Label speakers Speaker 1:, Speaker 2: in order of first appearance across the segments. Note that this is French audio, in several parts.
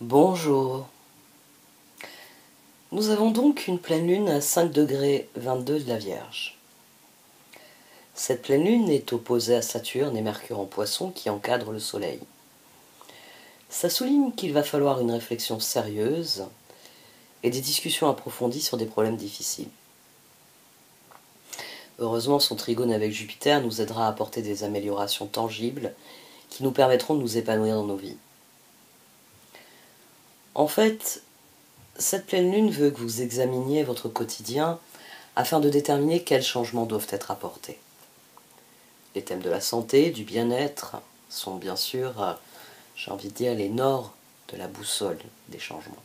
Speaker 1: Bonjour. Nous avons donc une pleine lune à 5,22 degrés de la Vierge. Cette pleine lune est opposée à Saturne et Mercure en Poisson qui encadrent le Soleil. Ça souligne qu'il va falloir une réflexion sérieuse et des discussions approfondies sur des problèmes difficiles. Heureusement, son trigone avec Jupiter nous aidera à apporter des améliorations tangibles qui nous permettront de nous épanouir dans nos vies. En fait, cette pleine lune veut que vous examiniez votre quotidien afin de déterminer quels changements doivent être apportés. Les thèmes de la santé, du bien-être sont bien sûr, j'ai envie de dire, les nord de la boussole des changements.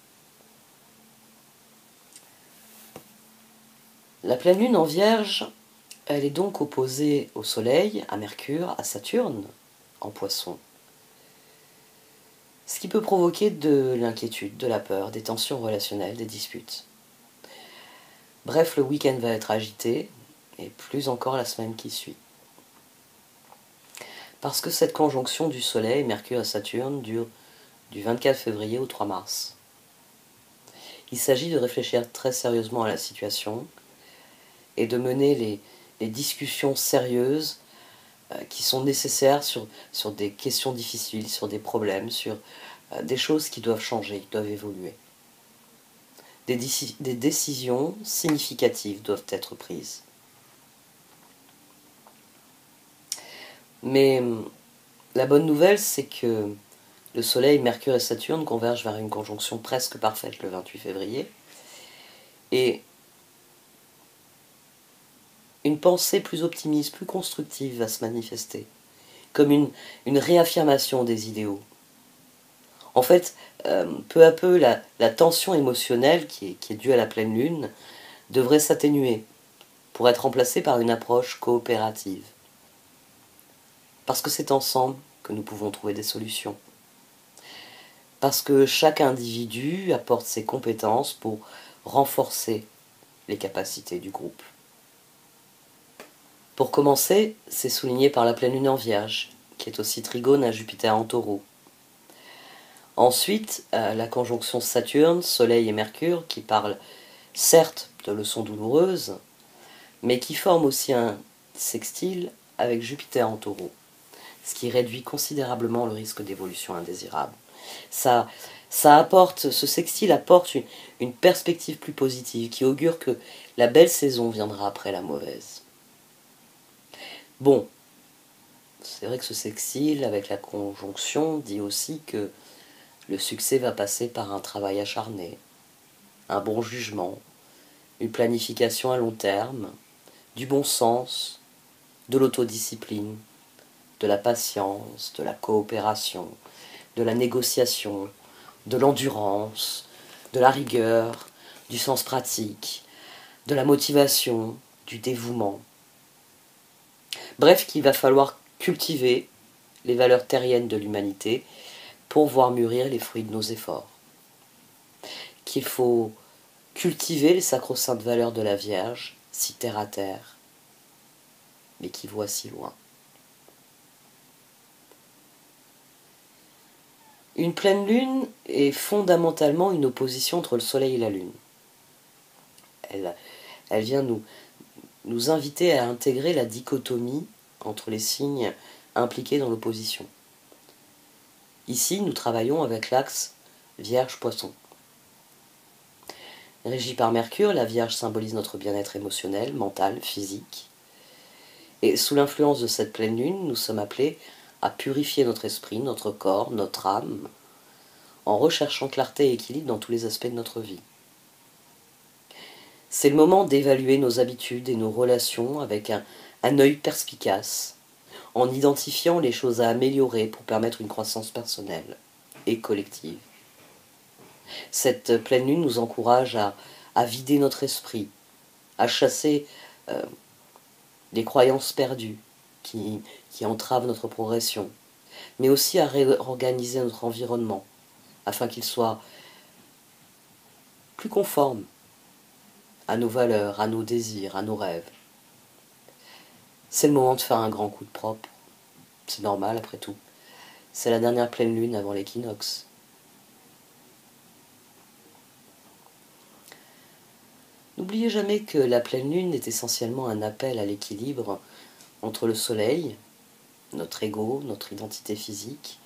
Speaker 1: La pleine lune en Vierge, elle est donc opposée au Soleil, à Mercure, à Saturne, en Poisson. Ce qui peut provoquer de l'inquiétude, de la peur, des tensions relationnelles, des disputes. Bref, le week-end va être agité, et plus encore la semaine qui suit. Parce que cette conjonction du Soleil, Mercure et Saturne dure du 24 février au 3 mars. Il s'agit de réfléchir très sérieusement à la situation et de mener les discussions sérieuses qui sont nécessaires sur des questions difficiles, sur des problèmes, sur des choses qui doivent changer, qui doivent évoluer. Des décisions significatives doivent être prises. Mais la bonne nouvelle, c'est que le Soleil, Mercure et Saturne convergent vers une conjonction presque parfaite le 28 février. Et une pensée plus optimiste, plus constructive va se manifester, comme une réaffirmation des idéaux. En fait, peu à peu, la tension émotionnelle qui est due à la pleine lune devrait s'atténuer pour être remplacée par une approche coopérative. Parce que c'est ensemble que nous pouvons trouver des solutions. Parce que chaque individu apporte ses compétences pour renforcer les capacités du groupe. Pour commencer, c'est souligné par la pleine lune en Vierge, qui est aussi trigone à Jupiter en Taureau. Ensuite, la conjonction Saturne, Soleil et Mercure, qui parle certes de leçons douloureuses, mais qui forme aussi un sextile avec Jupiter en Taureau, ce qui réduit considérablement le risque d'évolution indésirable. Ce sextile apporte une perspective plus positive qui augure que la belle saison viendra après la mauvaise. Bon, c'est vrai que ce sextile avec la conjonction dit aussi que le succès va passer par un travail acharné, un bon jugement, une planification à long terme, du bon sens, de l'autodiscipline, de la patience, de la coopération, de la négociation, de l'endurance, de la rigueur, du sens pratique, de la motivation, du dévouement. Bref, qu'il va falloir cultiver les valeurs terriennes de l'humanité pour voir mûrir les fruits de nos efforts. Qu'il faut cultiver les sacro-saintes valeurs de la Vierge, si terre à terre, mais qui voient si loin. Une pleine lune est fondamentalement une opposition entre le Soleil et la Lune. Elle vient nous inviter à intégrer la dichotomie entre les signes impliqués dans l'opposition. Ici, nous travaillons avec l'axe Vierge-Poisson. Régie par Mercure, la Vierge symbolise notre bien-être émotionnel, mental, physique. Et sous l'influence de cette pleine lune, nous sommes appelés à purifier notre esprit, notre corps, notre âme, en recherchant clarté et équilibre dans tous les aspects de notre vie. C'est le moment d'évaluer nos habitudes et nos relations avec un œil perspicace, en identifiant les choses à améliorer pour permettre une croissance personnelle et collective. Cette pleine lune nous encourage à vider notre esprit, à chasser les croyances perdues qui entravent notre progression, mais aussi à réorganiser notre environnement afin qu'il soit plus conforme à nos valeurs, à nos désirs, à nos rêves. C'est le moment de faire un grand coup de propre. C'est normal après tout. C'est la dernière pleine lune avant l'équinoxe. N'oubliez jamais que la pleine lune est essentiellement un appel à l'équilibre entre le soleil, notre ego, notre identité physique,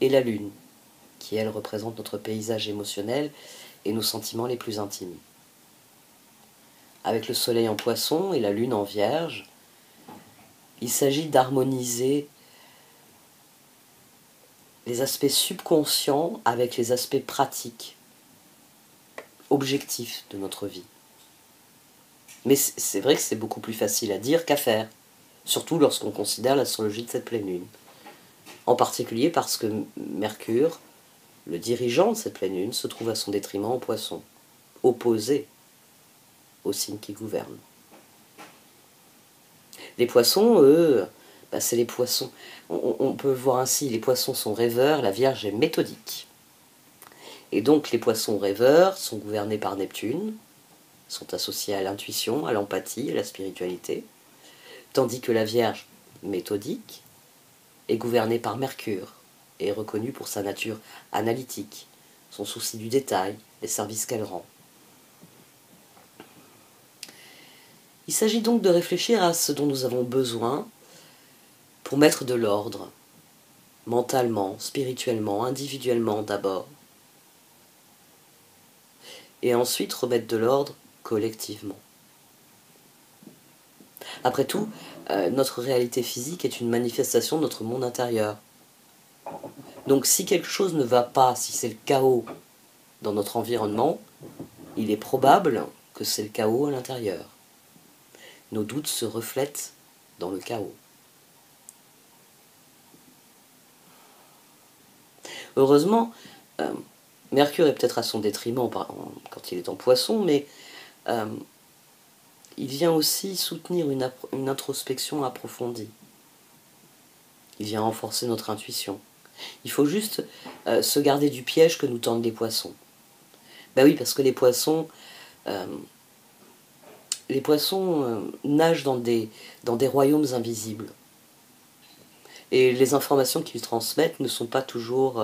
Speaker 1: et la lune, qui elle représente notre paysage émotionnel et nos sentiments les plus intimes. Avec le soleil en poisson et la lune en vierge, il s'agit d'harmoniser les aspects subconscients avec les aspects pratiques, objectifs de notre vie. Mais c'est vrai que c'est beaucoup plus facile à dire qu'à faire, surtout lorsqu'on considère l'astrologie de cette pleine lune. En particulier parce que Mercure, le dirigeant de cette pleine lune, se trouve à son détriment en poisson, opposé au signe qui gouverne. Les poissons, eux, c'est les poissons. On peut voir ainsi, les poissons sont rêveurs, la Vierge est méthodique. Et donc les poissons rêveurs sont gouvernés par Neptune, sont associés à l'intuition, à l'empathie, à la spiritualité, tandis que la Vierge méthodique est gouvernée par Mercure et est reconnue pour sa nature analytique, son souci du détail, les services qu'elle rend. Il s'agit donc de réfléchir à ce dont nous avons besoin pour mettre de l'ordre, mentalement, spirituellement, individuellement d'abord, et ensuite remettre de l'ordre collectivement. Après tout, notre réalité physique est une manifestation de notre monde intérieur. Donc si quelque chose ne va pas, si c'est le chaos dans notre environnement, il est probable que c'est le chaos à l'intérieur. Nos doutes se reflètent dans le chaos. Heureusement, Mercure est peut-être à son détriment quand il est en poisson, mais il vient aussi soutenir une introspection approfondie. Il vient renforcer notre intuition. Il faut juste se garder du piège que nous tendent les poissons. Ben oui, parce que les poissons nagent dans des royaumes invisibles. Et les informations qu'ils transmettent ne sont pas toujours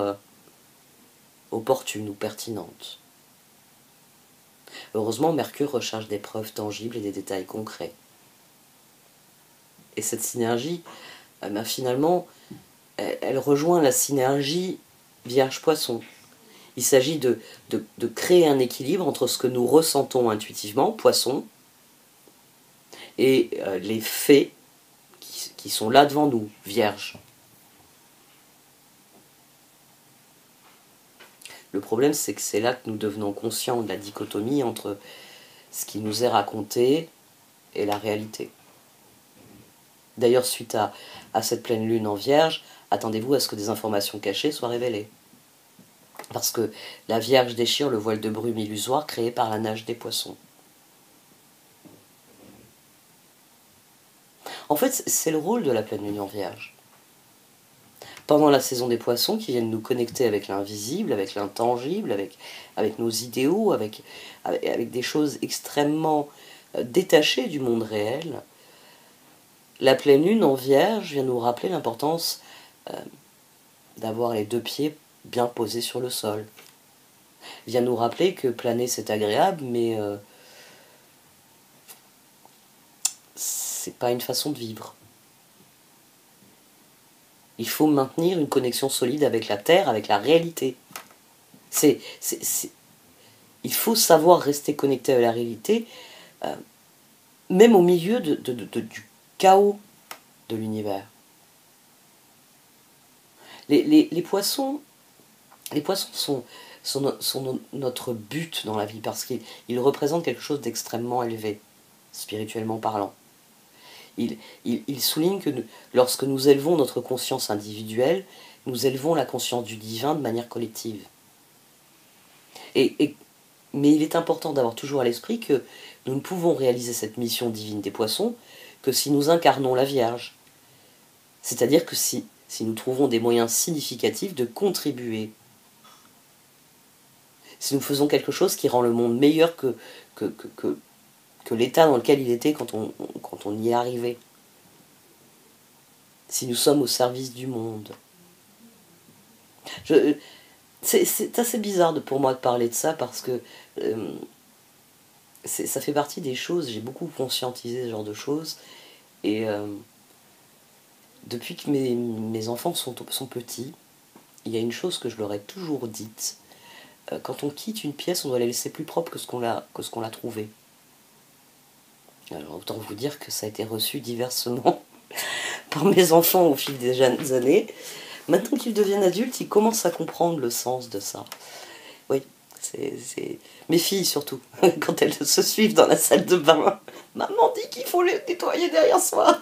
Speaker 1: opportunes ou pertinentes. Heureusement, Mercure recherche des preuves tangibles et des détails concrets. Et cette synergie, finalement, elle rejoint la synergie Vierge-Poisson. Il s'agit de créer un équilibre entre ce que nous ressentons intuitivement, Poisson, et les faits qui sont là devant nous, Vierge. Le problème, c'est que c'est là que nous devenons conscients de la dichotomie entre ce qui nous est raconté et la réalité. D'ailleurs, suite à cette pleine lune en Vierge, attendez-vous à ce que des informations cachées soient révélées. Parce que la Vierge déchire le voile de brume illusoire créé par la nage des poissons. En fait, c'est le rôle de la pleine lune en Vierge. Pendant la saison des poissons, qui viennent nous connecter avec l'invisible, avec l'intangible, avec nos idéaux, avec des choses extrêmement détachées du monde réel, la pleine lune en Vierge vient nous rappeler l'importance d'avoir les deux pieds bien posés sur le sol. Vient nous rappeler que planer c'est agréable, mais c'est pas une façon de vivre. Il faut maintenir une connexion solide avec la Terre, avec la réalité. Il faut savoir rester connecté à la réalité, même au milieu du chaos de l'univers. Les poissons sont notre but dans la vie, parce qu'ils représentent quelque chose d'extrêmement élevé, spirituellement parlant. Il souligne que lorsque nous élevons notre conscience individuelle, nous élevons la conscience du divin de manière collective. Mais il est important d'avoir toujours à l'esprit que nous ne pouvons réaliser cette mission divine des poissons que si nous incarnons la Vierge. C'est-à-dire que si nous trouvons des moyens significatifs de contribuer, si nous faisons quelque chose qui rend le monde meilleur que l'état dans lequel il était quand on y est arrivé. Si nous sommes au service du monde. C'est assez bizarre pour moi de parler de ça, parce que ça fait partie des choses, j'ai beaucoup conscientisé ce genre de choses, et depuis que mes enfants sont petits, il y a une chose que je leur ai toujours dite: quand on quitte une pièce, on doit la laisser plus propre que ce qu'on l'a trouvée. Alors autant vous dire que ça a été reçu diversement par mes enfants au fil des années. Maintenant qu'ils deviennent adultes, ils commencent à comprendre le sens de ça. Oui, c'est... Mes filles surtout, quand elles se suivent dans la salle de bain. Maman dit qu'il faut les nettoyer derrière soi.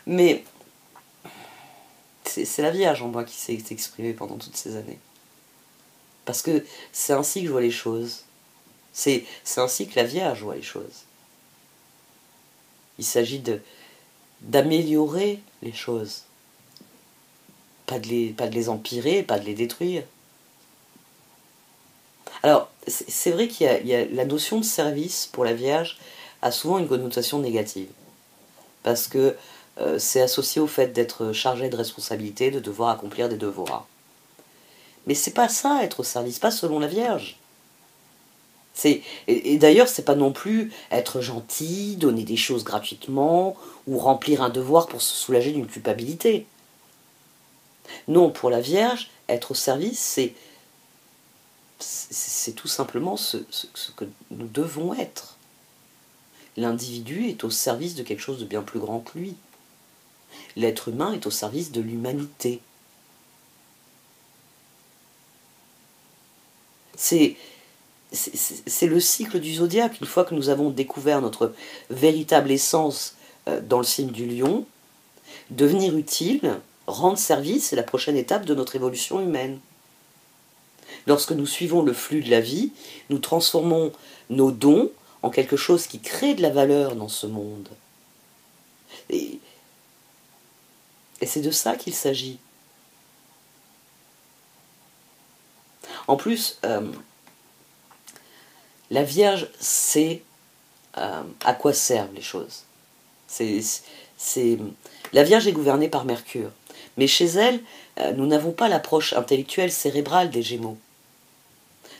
Speaker 1: Mais c'est la Vierge en moi qui s'est exprimée pendant toutes ces années. Parce que c'est ainsi que je vois les choses. C'est ainsi que la Vierge voit les choses. Il s'agit d'améliorer les choses. Pas de les empirer, pas de les détruire. Alors, c'est vrai qu'il y a la notion de service pour la Vierge a souvent une connotation négative. Parce que c'est associé au fait d'être chargé de responsabilités, de devoir accomplir des devoirs. Mais c'est pas ça, être au service, pas selon la Vierge. Et d'ailleurs, c'est pas non plus être gentil, donner des choses gratuitement, ou remplir un devoir pour se soulager d'une culpabilité. Non, pour la Vierge, être au service, c'est tout simplement ce que nous devons être. L'individu est au service de quelque chose de bien plus grand que lui. L'être humain est au service de l'humanité. C'est le cycle du zodiaque. Une fois que nous avons découvert notre véritable essence dans le signe du lion, devenir utile, rendre service, c'est la prochaine étape de notre évolution humaine. Lorsque nous suivons le flux de la vie, nous transformons nos dons en quelque chose qui crée de la valeur dans ce monde. Et c'est de ça qu'il s'agit. En plus, la Vierge sait à quoi servent les choses. La Vierge est gouvernée par Mercure. Mais chez elle, nous n'avons pas l'approche intellectuelle cérébrale des Gémeaux.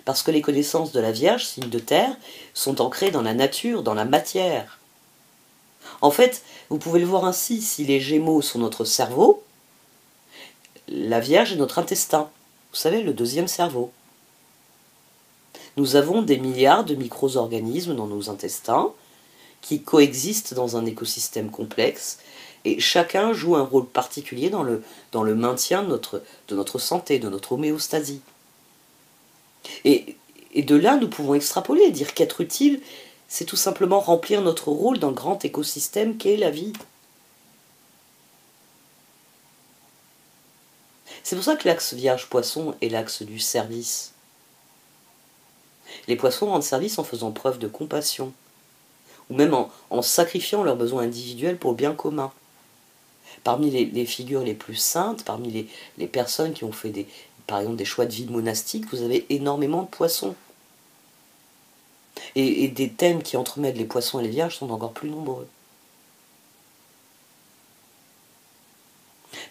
Speaker 1: Parce que les connaissances de la Vierge, signe de terre, sont ancrées dans la nature, dans la matière. En fait, vous pouvez le voir ainsi, si les Gémeaux sont notre cerveau, la Vierge est notre intestin. Vous savez, le deuxième cerveau. Nous avons des milliards de micro-organismes dans nos intestins qui coexistent dans un écosystème complexe et chacun joue un rôle particulier dans le maintien de notre santé, de notre homéostasie. Et de là, nous pouvons extrapoler, dire qu'être utile, c'est tout simplement remplir notre rôle dans le grand écosystème qu'est la vie. C'est pour ça que l'axe Vierge-Poisson est l'axe du service. Les poissons rendent service en faisant preuve de compassion, ou même en sacrifiant leurs besoins individuels pour le bien commun. Parmi les figures les plus saintes, parmi les personnes qui ont fait par exemple des choix de vie monastiques, vous avez énormément de poissons. Et des thèmes qui entremêlent les poissons et les vierges sont encore plus nombreux.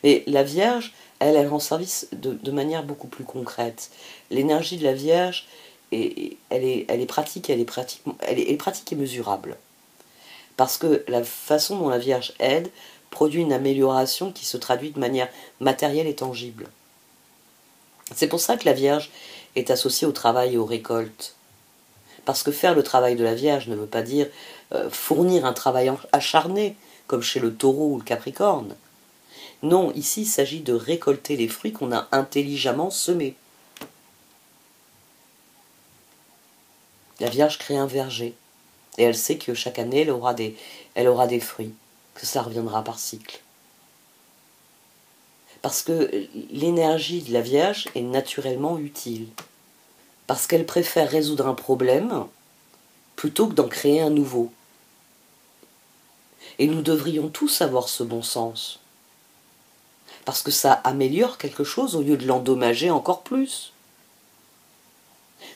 Speaker 1: Mais la Vierge, elle rend service de manière beaucoup plus concrète. L'énergie de la Vierge, elle est pratique et mesurable. Parce que la façon dont la Vierge aide produit une amélioration qui se traduit de manière matérielle et tangible. C'est pour ça que la Vierge est associée au travail et aux récoltes. Parce que faire le travail de la Vierge ne veut pas dire fournir un travail acharné, comme chez le Taureau ou le Capricorne. Non, ici il s'agit de récolter les fruits qu'on a intelligemment semés. La Vierge crée un verger, et elle sait que chaque année elle aura des fruits, que ça reviendra par cycle. Parce que l'énergie de la Vierge est naturellement utile. Parce qu'elle préfère résoudre un problème plutôt que d'en créer un nouveau. Et nous devrions tous avoir ce bon sens. Parce que ça améliore quelque chose au lieu de l'endommager encore plus.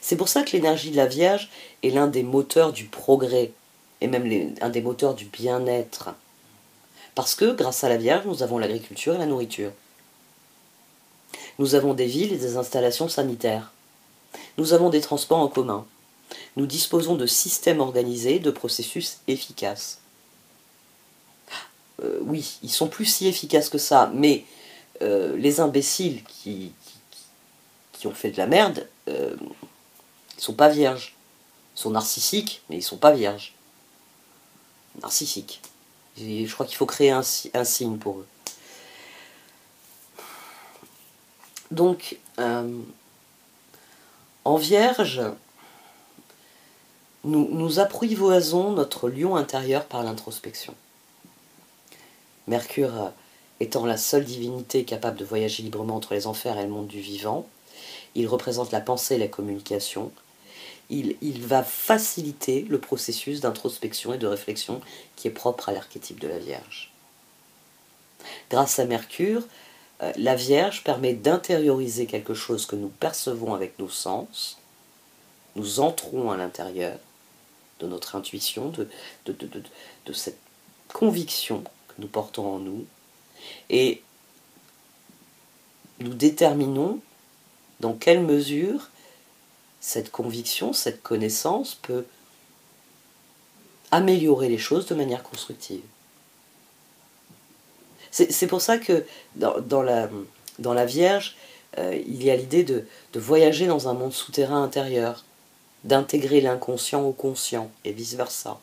Speaker 1: C'est pour ça que l'énergie de la Vierge est l'un des moteurs du progrès, et même un des moteurs du bien-être. Parce que, grâce à la Vierge, nous avons l'agriculture et la nourriture. Nous avons des villes et des installations sanitaires. Nous avons des transports en commun. nous disposons de systèmes organisés, de processus efficaces. Oui, ils sont plus si efficaces que ça, mais les imbéciles qui ont fait de la merde, ils sont pas vierges. Ils sont narcissiques, mais ils sont pas vierges. Narcissiques. Je crois qu'il faut créer un signe pour eux. Donc, en Vierge, nous apprivoisons notre lion intérieur par l'introspection. Mercure étant la seule divinité capable de voyager librement entre les enfers et le monde du vivant, il représente la pensée et la communication. Il va faciliter le processus d'introspection et de réflexion qui est propre à l'archétype de la Vierge. Grâce à Mercure, la Vierge permet d'intérioriser quelque chose que nous percevons avec nos sens. Nous entrons à l'intérieur de notre intuition, de cette conviction que nous portons en nous, et nous déterminons dans quelle mesure cette conviction, cette connaissance peut améliorer les choses de manière constructive. C'est pour ça que dans la Vierge, il y a l'idée de voyager dans un monde souterrain intérieur, d'intégrer l'inconscient au conscient, et vice-versa.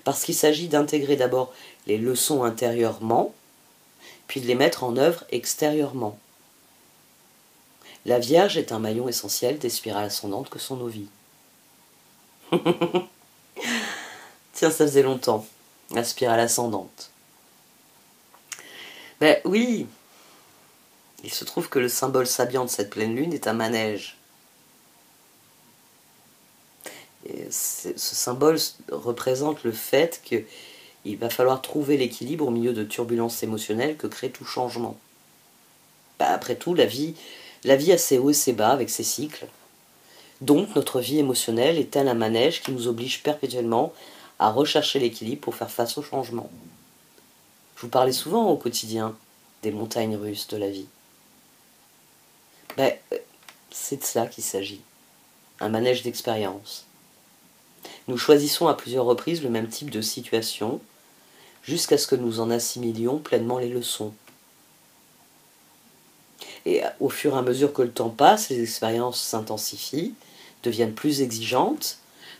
Speaker 1: Parce qu'il s'agit d'intégrer d'abord les leçons intérieurement, puis de les mettre en œuvre extérieurement. La Vierge est un maillon essentiel des spirales ascendantes que sont nos vies. Tiens, ça faisait longtemps, la spirale ascendante. Ben oui, il se trouve que le symbole sabiant de cette pleine lune est un manège. Et ce symbole représente le fait qu'il va falloir trouver l'équilibre au milieu de turbulences émotionnelles que crée tout changement. Ben après tout, la vie a ses hauts et ses bas avec ses cycles. Donc notre vie émotionnelle est tel un manège qui nous oblige perpétuellement à rechercher l'équilibre pour faire face au changement. Je vous parlais souvent au quotidien des montagnes russes de la vie. Ben, c'est de cela qu'il s'agit. Un manège d'expérience. Nous choisissons à plusieurs reprises le même type de situation, jusqu'à ce que nous en assimilions pleinement les leçons. Et au fur et à mesure que le temps passe, les expériences s'intensifient, deviennent plus exigeantes,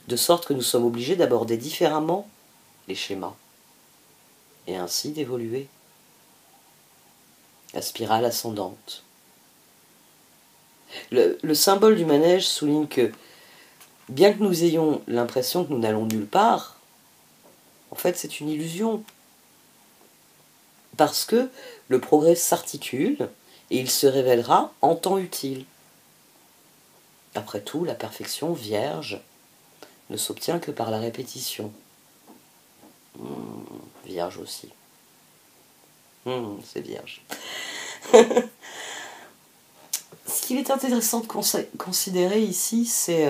Speaker 1: de sorte que nous sommes obligés d'aborder différemment les schémas, et ainsi d'évoluer. La spirale ascendante. Le symbole du manège souligne que, bien que nous ayons l'impression que nous n'allons nulle part, en fait c'est une illusion. Parce que le progrès s'articule et il se révélera en temps utile. Après tout, la perfection vierge ne s'obtient que par la répétition. Vierge aussi. C'est vierge. Ce qu'il est intéressant de considérer ici, c'est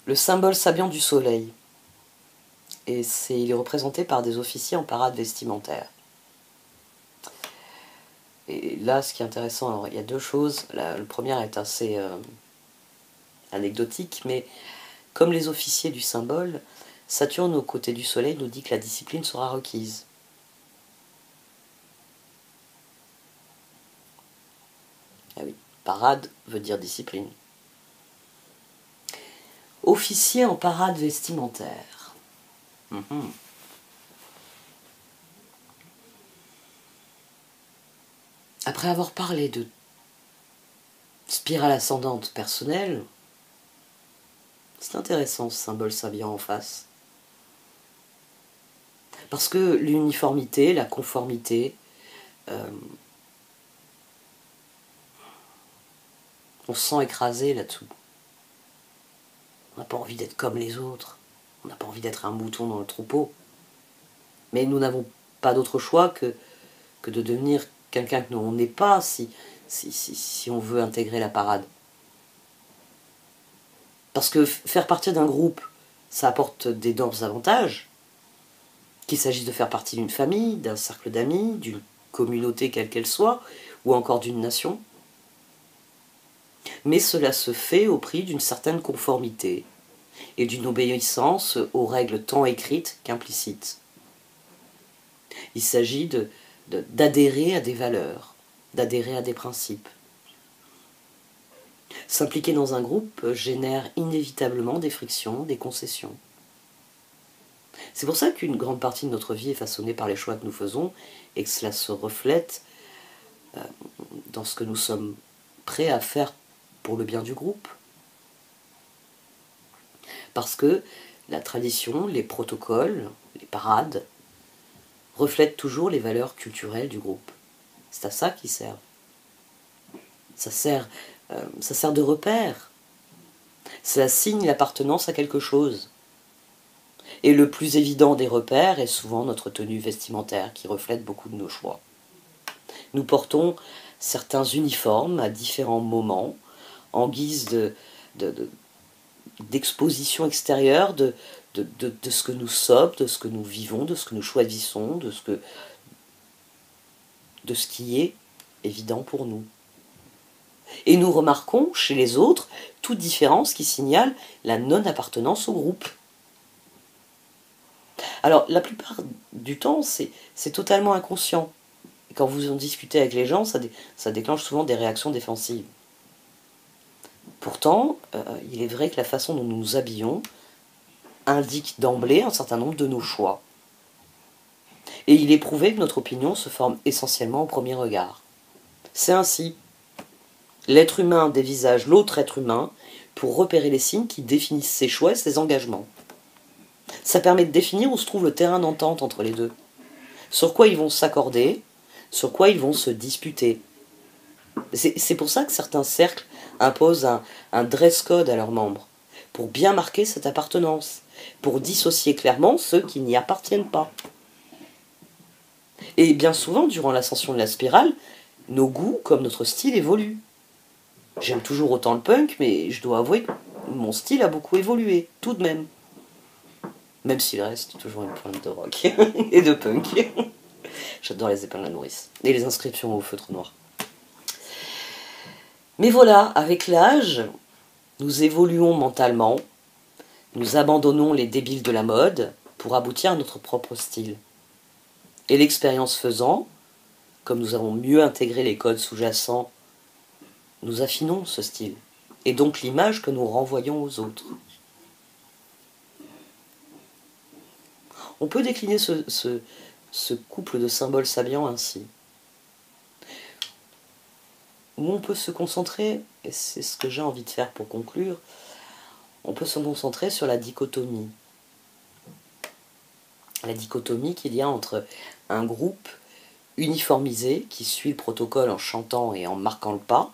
Speaker 1: le symbole sabiant du soleil. Et il est représenté par des officiers en parade vestimentaire. Et là, ce qui est intéressant, alors, il y a deux choses. La première est assez anecdotique, mais comme les officiers du symbole, Saturne aux côtés du soleil nous dit que la discipline sera requise. Ah oui, parade veut dire discipline. Officier en parade vestimentaire. Après avoir parlé de spirale ascendante personnelle, c'est intéressant ce symbole sabiant en face. Parce que l'uniformité, la conformité, on se sent écrasé là-dessous. On n'a pas envie d'être comme les autres. On n'a pas envie d'être un mouton dans le troupeau. Mais nous n'avons pas d'autre choix que de devenir quelqu'un que nous on n'est pas si on veut intégrer la parade. Parce que faire partie d'un groupe, ça apporte d'énormes avantages. Qu'il s'agisse de faire partie d'une famille, d'un cercle d'amis, d'une communauté quelle qu'elle soit, ou encore d'une nation. Mais cela se fait au prix d'une certaine conformité et d'une obéissance aux règles tant écrites qu'implicites. Il s'agit d'adhérer à des valeurs, d'adhérer à des principes. S'impliquer dans un groupe génère inévitablement des frictions, des concessions. C'est pour ça qu'une grande partie de notre vie est façonnée par les choix que nous faisons et que cela se reflète dans ce que nous sommes prêts à faire pour le bien du groupe. Parce que la tradition, les protocoles, les parades reflètent toujours les valeurs culturelles du groupe. C'est à ça qu'ils servent. Ça sert de repère. Cela signe l'appartenance à quelque chose. Et le plus évident des repères est souvent notre tenue vestimentaire qui reflète beaucoup de nos choix. Nous portons certains uniformes à différents moments en guise d'exposition extérieure de ce que nous sommes, de ce que nous vivons, de ce que nous choisissons, de ce qui est évident pour nous. Et nous remarquons chez les autres toute différence qui signale la non-appartenance au groupe. Alors, la plupart du temps, c'est totalement inconscient. Et quand vous en discutez avec les gens, ça déclenche souvent des réactions défensives. Pourtant, il est vrai que la façon dont nous nous habillons indique d'emblée un certain nombre de nos choix. Et il est prouvé que notre opinion se forme essentiellement au premier regard. C'est ainsi. L'être humain dévisage l'autre être humain pour repérer les signes qui définissent ses choix et ses engagements. Ça permet de définir où se trouve le terrain d'entente entre les deux. Sur quoi ils vont s'accorder, sur quoi ils vont se disputer. C'est pour ça que certains cercles imposent un dress code à leurs membres, pour bien marquer cette appartenance, pour dissocier clairement ceux qui n'y appartiennent pas. Et bien souvent, durant l'ascension de la spirale, nos goûts comme notre style évoluent. J'aime toujours autant le punk, mais je dois avouer que mon style a beaucoup évolué, tout de même. Même s'il reste toujours une pointe de rock et de punk. J'adore les épingles à nourrice. Et les inscriptions au feutre noir. Mais voilà, avec l'âge, nous évoluons mentalement, nous abandonnons les débiles de la mode pour aboutir à notre propre style. Et l'expérience faisant, comme nous avons mieux intégré les codes sous-jacents, nous affinons ce style, et donc l'image que nous renvoyons aux autres. On peut décliner ce couple de symboles saillants ainsi. Où on peut se concentrer, et c'est ce que j'ai envie de faire pour conclure, on peut se concentrer sur la dichotomie. La dichotomie qu'il y a entre un groupe uniformisé qui suit le protocole en chantant et en marquant le pas,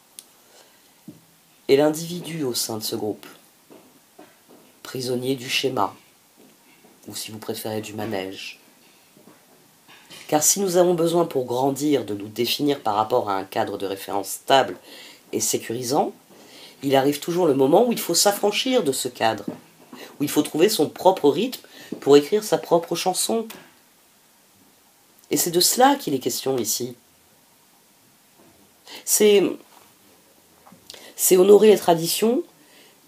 Speaker 1: et l'individu au sein de ce groupe, prisonnier du schéma, ou si vous préférez du manège. Car si nous avons besoin pour grandir de nous définir par rapport à un cadre de référence stable et sécurisant, il arrive toujours le moment où il faut s'affranchir de ce cadre, où il faut trouver son propre rythme pour écrire sa propre chanson. Et c'est de cela qu'il est question ici. C'est honorer les traditions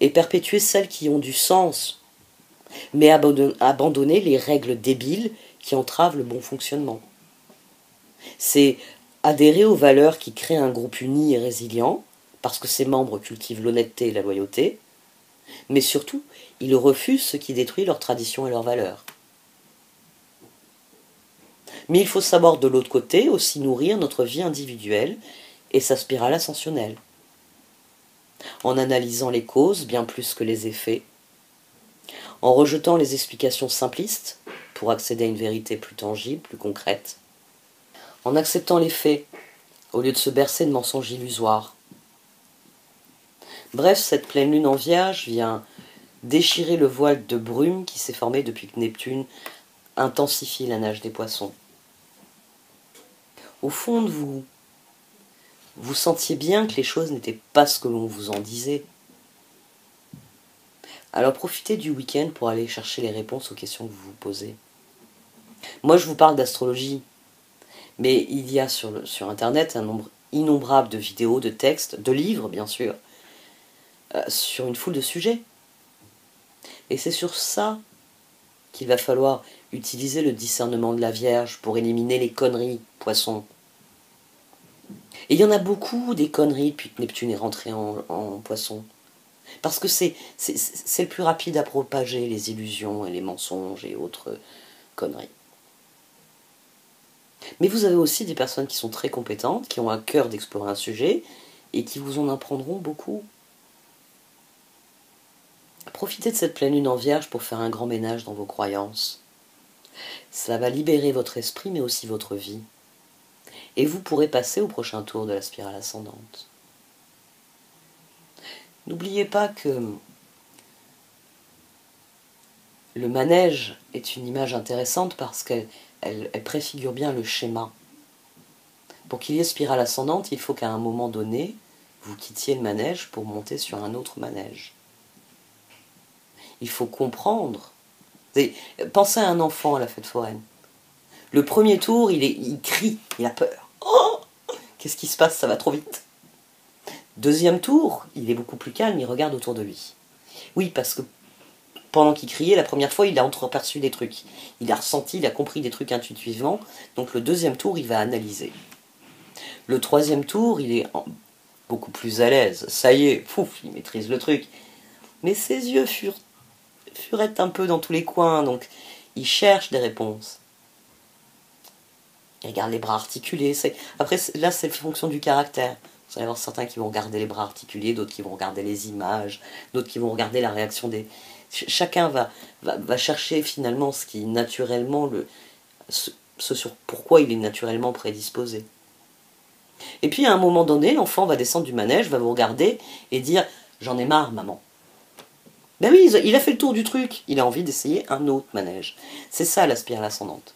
Speaker 1: et perpétuer celles qui ont du sens, mais abandonner les règles débiles qui entravent le bon fonctionnement. C'est adhérer aux valeurs qui créent un groupe uni et résilient, parce que ses membres cultivent l'honnêteté et la loyauté, mais surtout, ils refusent ce qui détruit leurs traditions et leurs valeurs. Mais il faut savoir de l'autre côté aussi nourrir notre vie individuelle et sa spirale ascensionnelle, en analysant les causes bien plus que les effets, en rejetant les explications simplistes pour accéder à une vérité plus tangible, plus concrète, en acceptant les faits au lieu de se bercer de mensonges illusoires. Bref, cette pleine lune en Vierge vient déchirer le voile de brume qui s'est formé depuis que Neptune intensifie la nage des poissons. Au fond de vous, vous sentiez bien que les choses n'étaient pas ce que l'on vous en disait. Alors profitez du week-end pour aller chercher les réponses aux questions que vous vous posez. Moi, je vous parle d'astrologie, mais il y a sur Internet un nombre innombrable de vidéos, de textes, de livres, bien sûr, sur une foule de sujets. Et c'est sur ça qu'il va falloir utiliser le discernement de la Vierge pour éliminer les conneries, poissons. Et il y en a beaucoup des conneries depuis que Neptune est rentré en poisson. Parce que c'est le plus rapide à propager les illusions et les mensonges et autres conneries. Mais vous avez aussi des personnes qui sont très compétentes, qui ont à cœur d'explorer un sujet et qui vous en apprendront beaucoup. Profitez de cette pleine lune en Vierge pour faire un grand ménage dans vos croyances. Ça va libérer votre esprit mais aussi votre vie. Et vous pourrez passer au prochain tour de la spirale ascendante. N'oubliez pas que le manège est une image intéressante parce qu'elle préfigure bien le schéma. Pour qu'il y ait spirale ascendante, il faut qu'à un moment donné, vous quittiez le manège pour monter sur un autre manège. Il faut comprendre. Pensez à un enfant à la fête foraine. Le premier tour, il crie, il a peur. Oh, qu'est-ce qui se passe? Ça va trop vite. Deuxième tour, il est beaucoup plus calme, il regarde autour de lui. Oui, parce que pendant qu'il criait, la première fois, il a entreaperçu des trucs. Il a ressenti, il a compris des trucs intuitivement. Donc le deuxième tour, il va analyser. Le troisième tour, il est beaucoup plus à l'aise. Ça y est, pouf, il maîtrise le truc. Mais ses yeux furettent un peu dans tous les coins, donc il cherche des réponses. Il regarde les bras articulés. Après, là, c'est fonction du caractère. Vous allez avoir certains qui vont regarder les bras articulés, d'autres qui vont regarder les images, d'autres qui vont regarder la réaction des... Chacun va chercher finalement ce qui naturellement ce sur pourquoi il est naturellement prédisposé. Et puis à un moment donné, l'enfant va descendre du manège, va vous regarder et dire « J'en ai marre, maman ». Ben oui, il a fait le tour du truc, il a envie d'essayer un autre manège. C'est ça la spirale ascendante.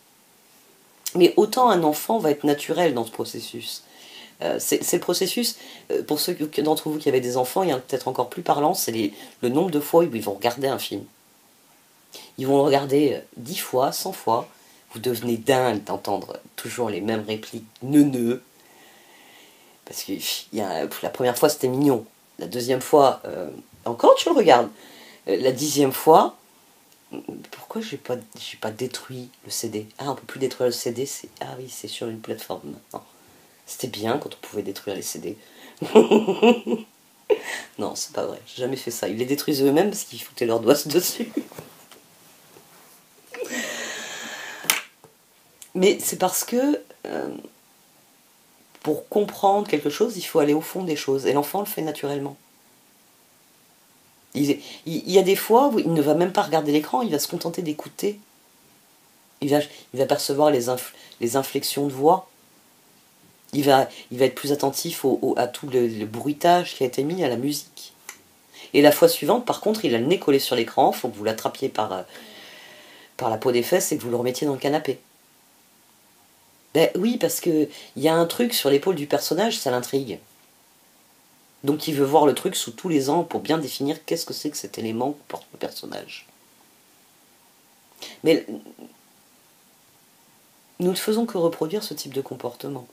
Speaker 1: Mais autant un enfant va être naturel dans ce processus. C'est le processus, pour ceux d'entre vous qui avaient des enfants, il y a peut-être encore plus parlant, c'est le nombre de fois où ils vont regarder un film. Ils vont le regarder 10 fois, 100 fois, vous devenez dingue d'entendre toujours les mêmes répliques neuneux. Parce que la première fois c'était mignon, la deuxième fois, encore tu le regardes. La 10e fois, pourquoi j'ai pas détruit le CD? Ah, on peut plus détruire le CD, ah oui, c'est sur une plateforme maintenant. C'était bien quand on pouvait détruire les CD. Non, c'est pas vrai, j'ai jamais fait ça. Ils les détruisent eux-mêmes parce qu'ils foutaient leurs doigts dessus. Mais c'est parce que pour comprendre quelque chose, il faut aller au fond des choses. Et l'enfant le fait naturellement. Il y a des fois où il ne va même pas regarder l'écran, il va se contenter d'écouter. Il va percevoir les inflexions de voix. Il va être plus attentif à tout le bruitage qui a été mis à la musique. Et la fois suivante, par contre, il a le nez collé sur l'écran, il faut que vous l'attrapiez par la peau des fesses et que vous le remettiez dans le canapé. Ben oui, parce qu'il y a un truc sur l'épaule du personnage, ça l'intrigue. Donc il veut voir le truc sous tous les angles pour bien définir qu'est-ce que c'est que cet élément que porte le personnage. Mais nous ne faisons que reproduire ce type de comportement.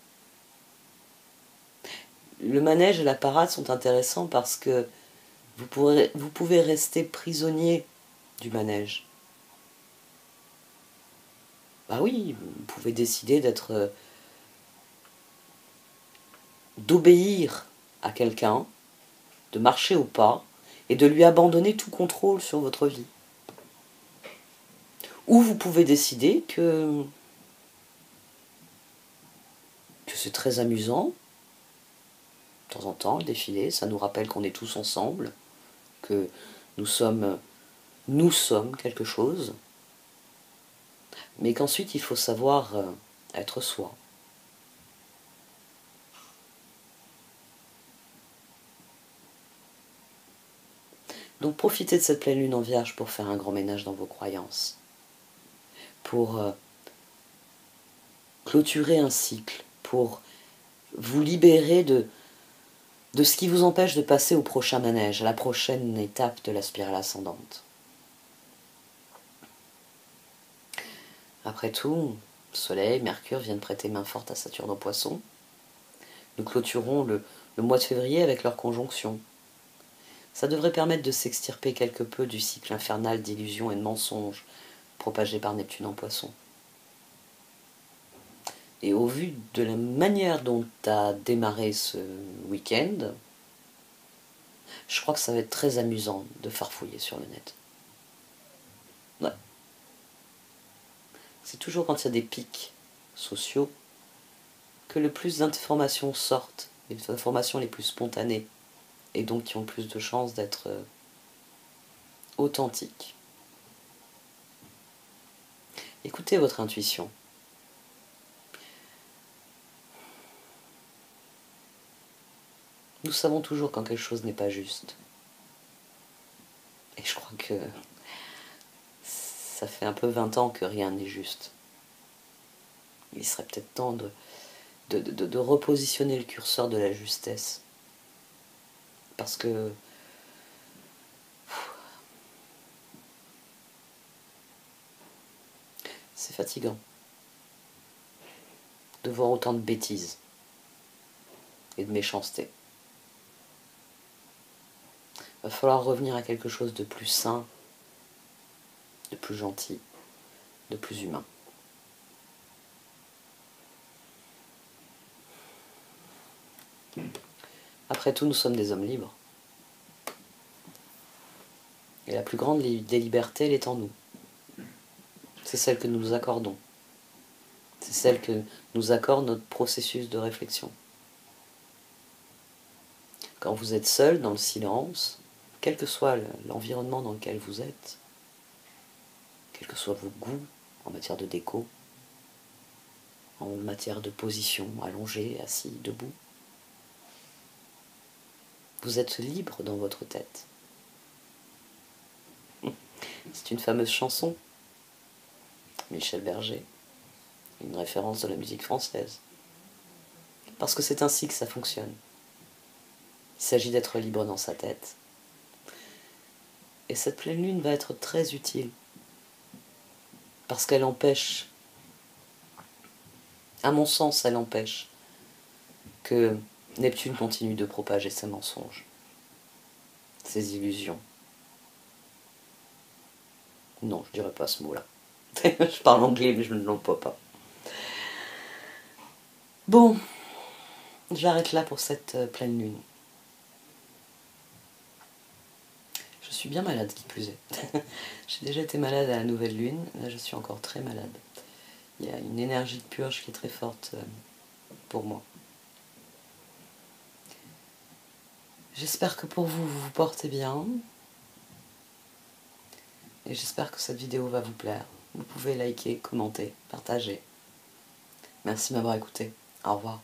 Speaker 1: Le manège et la parade sont intéressants parce que vous pouvez rester prisonnier du manège. Bah oui, vous pouvez décider d'obéir à quelqu'un, de marcher au pas, et de lui abandonner tout contrôle sur votre vie. Ou vous pouvez décider que c'est très amusant, de temps en temps, le défilé, ça nous rappelle qu'on est tous ensemble, que nous sommes quelque chose, mais qu'ensuite il faut savoir être soi. Donc profitez de cette pleine lune en Vierge pour faire un grand ménage dans vos croyances, pour clôturer un cycle, pour vous libérer de ce qui vous empêche de passer au prochain manège, à la prochaine étape de la spirale ascendante. Après tout, Soleil, Mercure viennent prêter main forte à Saturne en Poisson. Nous clôturons le mois de février avec leur conjonction. Ça devrait permettre de s'extirper quelque peu du cycle infernal d'illusions et de mensonges propagé par Neptune en Poisson. Et au vu de la manière dont tu as démarré ce week-end, je crois que ça va être très amusant de farfouiller sur le net. Ouais. C'est toujours quand il y a des pics sociaux que le plus d'informations sortent, les informations les plus spontanées, et donc qui ont plus de chances d'être authentiques. Écoutez votre intuition. Nous savons toujours quand quelque chose n'est pas juste. Et je crois que ça fait un peu 20 ans que rien n'est juste. Il serait peut-être temps de repositionner le curseur de la justesse. Parce que c'est fatigant de voir autant de bêtises et de méchanceté. Il va falloir revenir à quelque chose de plus sain, de plus gentil, de plus humain. Après tout, nous sommes des hommes libres. Et la plus grande des libertés, elle est en nous. C'est celle que nous nous accordons. C'est celle que nous accorde notre processus de réflexion. Quand vous êtes seul, dans le silence, quel que soit l'environnement dans lequel vous êtes, quels que soient vos goûts en matière de déco, en matière de position, allongé, assis, debout, vous êtes libre dans votre tête. C'est une fameuse chanson, Michel Berger, une référence de la musique française. Parce que c'est ainsi que ça fonctionne. Il s'agit d'être libre dans sa tête. Et cette pleine lune va être très utile. Parce qu'elle empêche, à mon sens, elle empêche que Neptune continue de propager ses mensonges, ses illusions. Non, je dirais pas ce mot-là. Je parle anglais, mais je ne l'emploie pas. Bon, j'arrête là pour cette pleine lune. Je suis bien malade, qui plus est. J'ai déjà été malade à la nouvelle lune, là je suis encore très malade. Il y a une énergie de purge qui est très forte pour moi. J'espère que pour vous, vous vous portez bien. Et j'espère que cette vidéo va vous plaire. Vous pouvez liker, commenter, partager. Merci de m'avoir écouté. Au revoir.